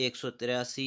183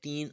3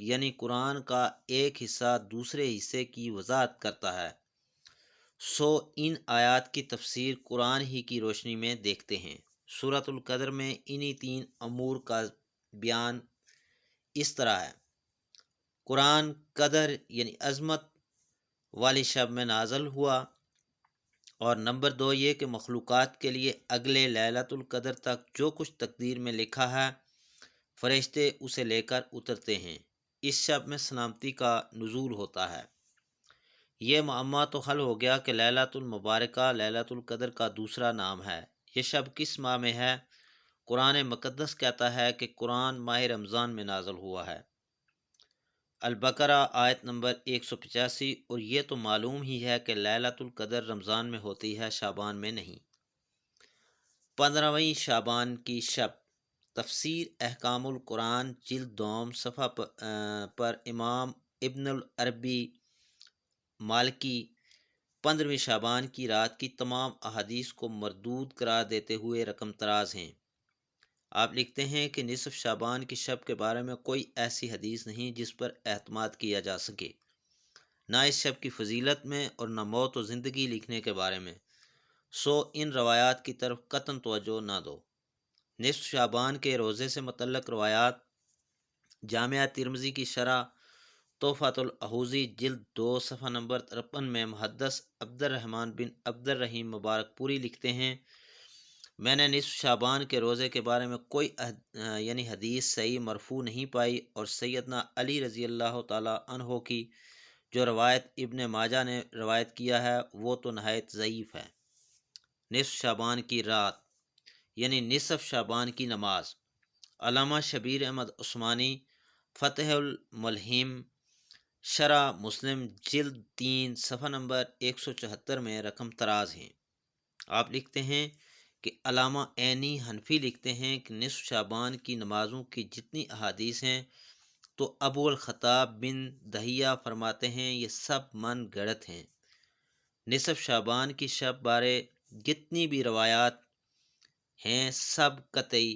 یعنی قرآن کا ایک حصہ دوسرے حصے کی وضاحت کرتا ہے، سو ان آیات کی تفسیر قرآن ہی کی روشنی میں دیکھتے ہیں۔ سورۃ القدر میں انہی تین امور کا بیان اس طرح ہے: قرآن قدر یعنی عظمت والی شب میں نازل ہوا، اور نمبر 2 یہ کہ مخلوقات کے لیے اگلے لیلۃ القدر تک جو کچھ تقدیر میں لکھا ہے فرشتے اسے لے کر اترتے ہیں۔ اس شب میں سلامتی کا نزول ہوتا ہے۔ یہ معمہ تو حل ہو گیا کہ لیلۃ المبارکہ لیلۃ القدر کا دوسرا نام ہے۔ یہ شب کس ماہ میں ہے؟ قرآن مقدس کہتا ہے کہ قرآن ماہ رمضان میں نازل ہوا ہے۔ البقرہ آیت نمبر 185، اور یہ تو معلوم ہی ہے کہ لیلۃ القدر رمضان میں ہوتی ہے، شعبان میں نہیں۔ 15ویں شعبان کی شب۔ تفسیر احکام القرآن جلد دوم صفحہ پر امام ابن العربی مالکی 15ویں شعبان کی رات کی تمام احادیث کو مردود قرار دیتے ہوئے رقم تراز ہیں۔ آپ لکھتے ہیں کہ نصف شعبان کی شب کے بارے میں کوئی ایسی حدیث نہیں جس پر اعتماد کیا جا سکے، نہ اس شب کی فضیلت میں اور نہ موت و زندگی لکھنے کے بارے میں، سو ان روایات کی طرف قطعاً توجہ نہ دو۔ نصف شعبان کے روزے سے متعلق روایات جامعہ ترمذی کی شرح تحفۃ الحوزی جلد 2 صفحہ نمبر 53 میں محدث عبد الرحمن بن عبد الرحیم مبارک پوری لکھتے ہیں، میں نے نصف شعبان کے روزے کے بارے میں کوئی حدیث صحیح مرفوع نہیں پائی، اور سیدنا علی رضی اللہ تعالی عنہ کی جو روایت ابن ماجہ نے روایت کیا ہے وہ تو نہایت ضعیف ہے۔ نصف شعبان کی رات یعنی نصف شعبان کی نماز۔ علامہ شبیر احمد عثمانی فتح الملہم شرح مسلم جلد 3 صفحہ نمبر 174 میں رقم تراز ہیں۔ آپ لکھتے ہیں کہ علامہ عینی حنفی لکھتے ہیں کہ نصف شعبان کی نمازوں کی جتنی احادیث ہیں تو ابو الخطاب بن دہیہ فرماتے ہیں یہ سب من گڑت ہیں۔ نصف شعبان کی شب بارے جتنی بھی روایات ہیں سب قطعی،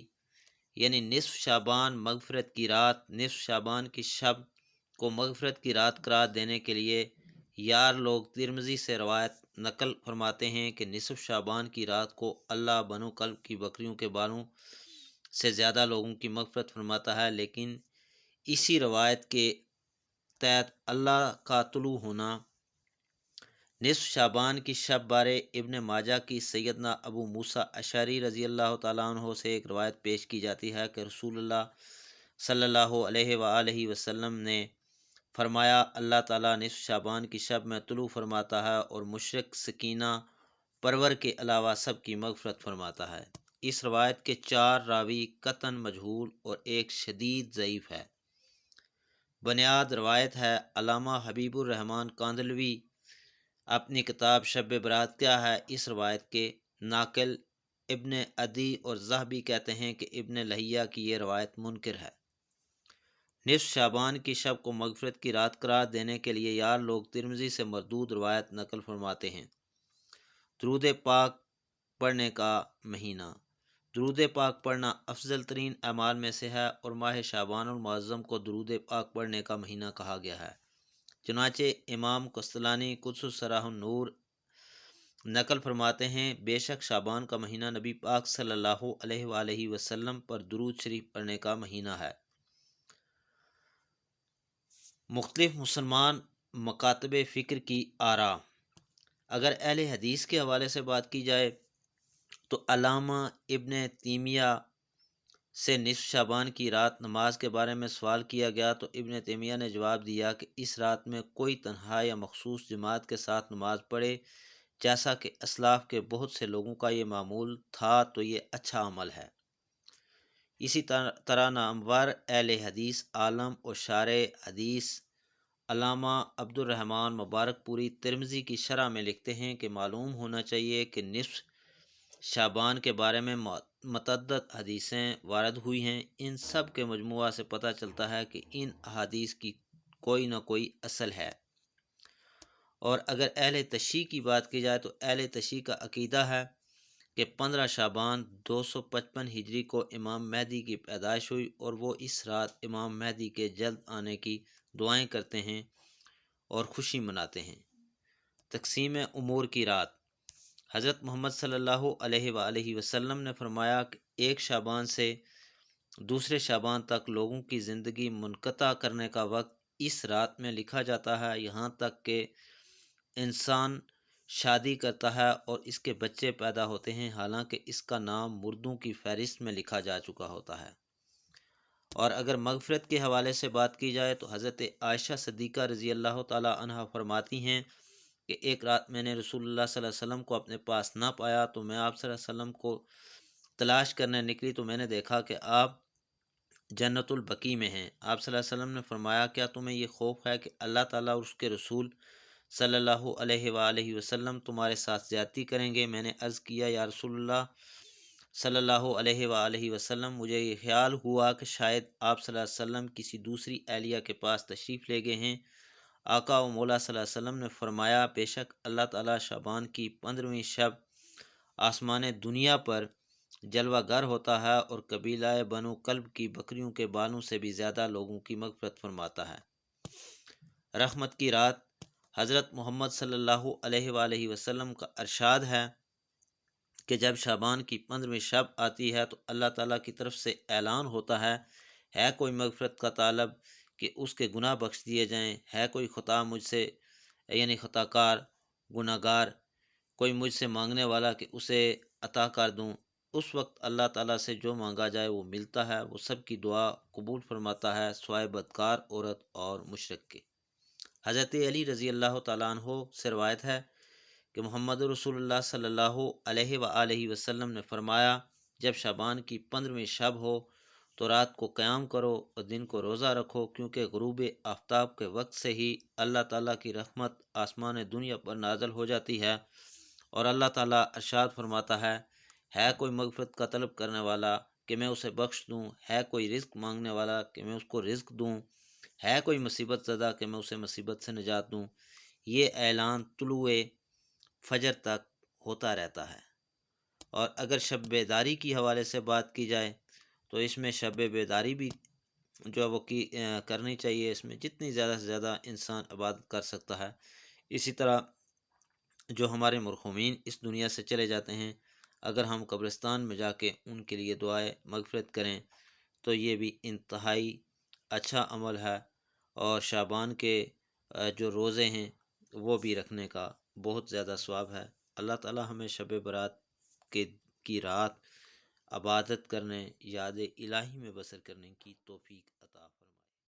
یعنی نصف شعبان مغفرت کی رات۔ نصف شعبان کی شب کو مغفرت کی رات قرار دینے کے لیے یار لوگ ترمذی سے روایت نقل فرماتے ہیں کہ نصف شعبان کی رات کو اللہ بنو کلب کی بکریوں کے بالوں سے زیادہ لوگوں کی مغفرت فرماتا ہے، لیکن اسی روایت کے تحت اللہ کا طلوع ہونا۔ نصف شعبان کی شب بارے ابن ماجہ کی سیدنا ابو موسیٰ اشعری رضی اللہ تعالیٰ عنہ سے ایک روایت پیش کی جاتی ہے کہ رسول اللہ صلی اللہ علیہ وآلہ وسلم نے فرمایا اللہ تعالیٰ نصف شعبان کی شب میں طلوع فرماتا ہے اور مشرق سکینہ پرور کے علاوہ سب کی مغفرت فرماتا ہے۔ اس روایت کے 4 راوی قطعاً مجہول اور ایک شدید ضعیف ہے۔ بنیاد روایت ہے۔ علامہ حبیب الرحمن کاندھلوی اپنی کتاب شب برات کیا ہے اس روایت کے ناقل ابن عدی اور ذہبی کہتے ہیں کہ ابن لہیہ کی یہ روایت منکر ہے۔ نصف شعبان کی شب کو مغفرت کی رات قرار دینے کے لیے یار لوگ ترمذی سے مردود روایت نقل فرماتے ہیں۔ درود پاک پڑھنے کا مہینہ۔ درود پاک پڑھنا افضل ترین اعمال میں سے ہے اور ماہ شعبان المعظم کو درود پاک پڑھنے کا مہینہ کہا گیا ہے۔ چنانچہ امام قسطلانی قدس سرہ النور نقل فرماتے ہیں بے شک شعبان کا مہینہ نبی پاک صلی اللہ علیہ وآلہ وسلم پر درود شریف پڑھنے کا مہینہ ہے۔ مختلف مسلمان مکاتب فکر کی آراء۔ اگر اہل حدیث کے حوالے سے بات کی جائے تو علامہ ابن تیمیہ سے نصف شعبان کی رات نماز کے بارے میں سوال کیا گیا تو ابن تیمیہ نے جواب دیا کہ اس رات میں کوئی تنہا یا مخصوص جماعت کے ساتھ نماز پڑھے جیسا کہ اسلاف کے بہت سے لوگوں کا یہ معمول تھا تو یہ اچھا عمل ہے۔ اسی طرح نامور اہل حدیث عالم اور شارح حدیث علامہ عبد الرحمن مبارک پوری ترمذی کی شرح میں لکھتے ہیں کہ معلوم ہونا چاہیے کہ نصف شعبان کے بارے میں متعدد حدیثیں وارد ہوئی ہیں، ان سب کے مجموعہ سے پتہ چلتا ہے کہ ان احادیث کی کوئی نہ کوئی اصل ہے۔ اور اگر اہل تشیع کی بات کی جائے تو اہل تشیع کا عقیدہ ہے کہ 15 شعبان 255 ہجری کو امام مہدی کی پیدائش ہوئی، اور وہ اس رات امام مہدی کے جلد آنے کی دعائیں کرتے ہیں اور خوشی مناتے ہیں۔ تقسیم امور کی رات۔ حضرت محمد صلی اللہ علیہ وآلہ وسلم نے فرمایا کہ ایک شعبان سے دوسرے شعبان تک لوگوں کی زندگی منقطع کرنے کا وقت اس رات میں لکھا جاتا ہے، یہاں تک کہ انسان شادی کرتا ہے اور اس کے بچے پیدا ہوتے ہیں، حالانکہ اس کا نام مردوں کی فہرست میں لکھا جا چکا ہوتا ہے۔ اور اگر مغفرت کے حوالے سے بات کی جائے تو حضرت عائشہ صدیقہ رضی اللہ تعالی عنہ فرماتی ہیں کہ ایک رات میں نے رسول اللہ صلی اللہ علیہ وسلم کو اپنے پاس نہ پایا، تو میں آپ صلی اللہ علیہ وسلم کو تلاش کرنے نکلی، تو میں نے دیکھا کہ آپ جنت البقیع میں ہیں۔ آپ صلی اللہ علیہ وسلم نے فرمایا کیا تمہیں یہ خوف ہے کہ اللہ تعالیٰ اور اس کے رسول صلی اللہ علیہ وآلہ وسلم تمہارے ساتھ زیادتی کریں گے؟ میں نے عرض کیا یا رسول اللہ صلی اللہ علیہ وآلہ وسلم، مجھے یہ خیال ہوا کہ شاید آپ صلی اللہ علیہ وسلم کسی دوسری اہلیہ کے پاس تشریف لے گئے ہیں۔ آقا و مولا صلی اللہ علیہ وسلم نے فرمایا بے شک اللہ تعالیٰ شعبان کی 15ویں شب آسمان دنیا پر جلوہ گر ہوتا ہے اور قبیلہ بنو کلب کی بکریوں کے بالوں سے بھی زیادہ لوگوں کی مغفرت فرماتا ہے۔ رحمت کی رات۔ حضرت محمد صلی اللہ علیہ وآلہ وسلم کا ارشاد ہے کہ جب شعبان کی 15ویں شب آتی ہے تو اللہ تعالیٰ کی طرف سے اعلان ہوتا ہے کوئی مغفرت کا طالب کہ اس کے گناہ بخش دیے جائیں، ہے کوئی خطا مجھ سے یعنی خطا کار گناہ گار کوئی مجھ سے مانگنے والا کہ اسے عطا کر دوں۔ اس وقت اللہ تعالیٰ سے جو مانگا جائے وہ ملتا ہے، وہ سب کی دعا قبول فرماتا ہے سوائے بدکار عورت اور مشرک کے۔ حضرت علی رضی اللہ تعالیٰ عنہ سے روایت ہے کہ محمد رسول اللہ صلی اللہ علیہ وآلہ وسلم نے فرمایا جب شعبان کی 15ویں شب ہو تو رات کو قیام کرو اور دن کو روزہ رکھو، کیونکہ غروب آفتاب کے وقت سے ہی اللہ تعالیٰ کی رحمت آسمان دنیا پر نازل ہو جاتی ہے، اور اللہ تعالیٰ ارشاد فرماتا ہے کوئی مغفرت کا طلب کرنے والا کہ میں اسے بخش دوں، ہے کوئی رزق مانگنے والا کہ میں اس کو رزق دوں، ہے کوئی مصیبت زدہ کہ میں اسے مصیبت سے نجات دوں۔ یہ اعلان طلوع فجر تک ہوتا رہتا ہے۔ اور اگر شب بیداری کی حوالے سے بات کی جائے تو اس میں شب بیداری بھی جو ہے وہ کرنی چاہیے، اس میں جتنی زیادہ سے زیادہ انسان عبادت کر سکتا ہے۔ اسی طرح جو ہمارے مرحومین اس دنیا سے چلے جاتے ہیں، اگر ہم قبرستان میں جا کے ان کے لیے دعائے مغفرت کریں تو یہ بھی انتہائی اچھا عمل ہے، اور شعبان کے جو روزے ہیں وہ بھی رکھنے کا بہت زیادہ ثواب ہے۔ اللہ تعالی ہمیں شب برات کی رات عبادت کرنے، یاد الہی میں بسر کرنے کی توفیق عطا فرمائے۔